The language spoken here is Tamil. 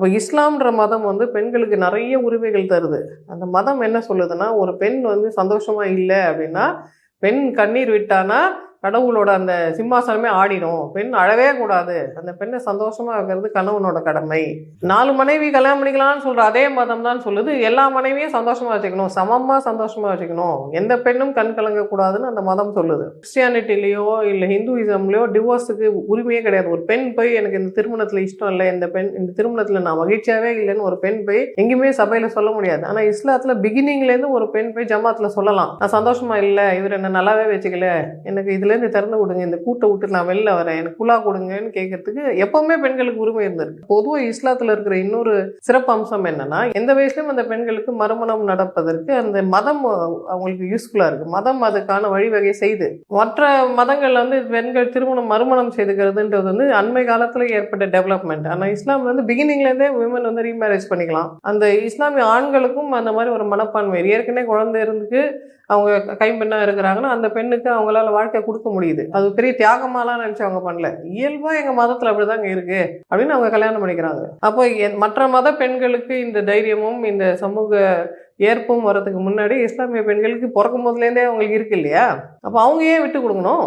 அப்போ இஸ்லாம்ன்ற மதம் வந்து பெண்களுக்கு நிறைய உரிமைகள் தருது. அந்த மதம் என்ன சொல்லுதுன்னா, ஒரு பெண் வந்து சந்தோஷமா இல்லை அப்படின்னா, பெண் கண்ணீர் விட்டானா கடவுளோட அந்த சிம்மாசனமே ஆடிடும். பெண் அழவே கூடாது. அந்த பெண்ணை சந்தோஷமா வைக்கிறது கணவனோட கடமை. 4 மனைவி கல்யாணம் பண்ணிக்கலாம்னு சொல்ற அதே மதம் தான் சொல்லுது, எல்லா மனைவியும் சந்தோஷமா வச்சுக்கணும், சமமா சந்தோஷமா வச்சுக்கணும், எந்த பெண்ணும் கண் கலங்க கூடாதுன்னு அந்த மதம் சொல்லுது. கிறிஸ்டியானிட்டிலேயோ இல்லை ஹிந்துயிசம்லையோ டிவோர்ஸுக்கு உரிமையே கிடையாது. ஒரு பெண் போய் எனக்கு இந்த திருமணத்தில் இஷ்டம் இல்லை, இந்த திருமணத்தில் நான் மகிழ்ச்சியாவே இல்லைன்னு ஒரு பெண் போய் எங்கேயுமே சபையில் சொல்ல முடியாது. ஆனால் இஸ்லாத்தில் பிகினிங்லேருந்து ஒரு பெண் போய் ஜமாத்தில் சொல்லலாம், நான் சந்தோஷமா இல்லை, இவர் என்ன நல்லாவே வச்சுக்கல, எனக்கு இதுலேருந்து திறந்து விடுங்க, இந்த கூட்டை விட்டு நான் வெளில வரேன், எனக்கு குலா கொடுங்கன்னு கேட்கறதுக்கு எப்பவுமே பெண்களுக்கு உரிமை இருந்திருக்கு. பொதுவாக இஸ்லாத்தில் இருக்கிற இன்னொரு சிறப்பு அம்சம் என்னன்னா, எந்த வயசுலையும் அந்த பெண்களுக்கு மறுமணம் நடப்பதற்கு அந்த மதம் அவங்களுக்கு யூஸ்ஃபுல்லா இருக்கு. மதம் அதுக்கான வழிவகை செய்து. மற்ற மதங்கள்ல வந்து பெண்கள் மறுமணம் செய்துக்கிறதுன்றது வந்து அண்மை காலத்துல ஏற்பட்ட டெவலப்மெண்ட். ஆனா இஸ்லாம் வந்து பிகினிங்ல இருந்தே விமன் வந்து ரீமேரேஜ் பண்ணிக்கலாம். அந்த இஸ்லாமிய ஆண்களுக்கும் அந்த மாதிரி ஒரு மனப்பான்மை, ஏற்கனவே குழந்தை இருந்து அவங்க கைம்பெண்ணா இருக்கிறாங்கன்னா அந்த பெண்ணுக்கு அவங்களால வாழ்க்கை கொடுக்க முடியுது. அது பெரிய தியாகமாலாம் நினைச்சு அவங்க பண்ணல, இயல்பா எங்க மதத்துல அப்படிதாங்க இருக்கு அப்படின்னு அவங்க கல்யாணம் பண்ணிக்கிறாங்க. அப்போ மற்ற மத பெண்களுக்கு இந்த தைரியமும் இந்த சமூக ஏற்பும் வர்றதுக்கு முன்னாடி இஸ்லாமிய பெண்களுக்கு பிறக்கும் போதுலேருந்தே அவங்களுக்கு இருக்கு இல்லையா? அப்போ அவங்க ஏன் விட்டு கொடுக்கணும்?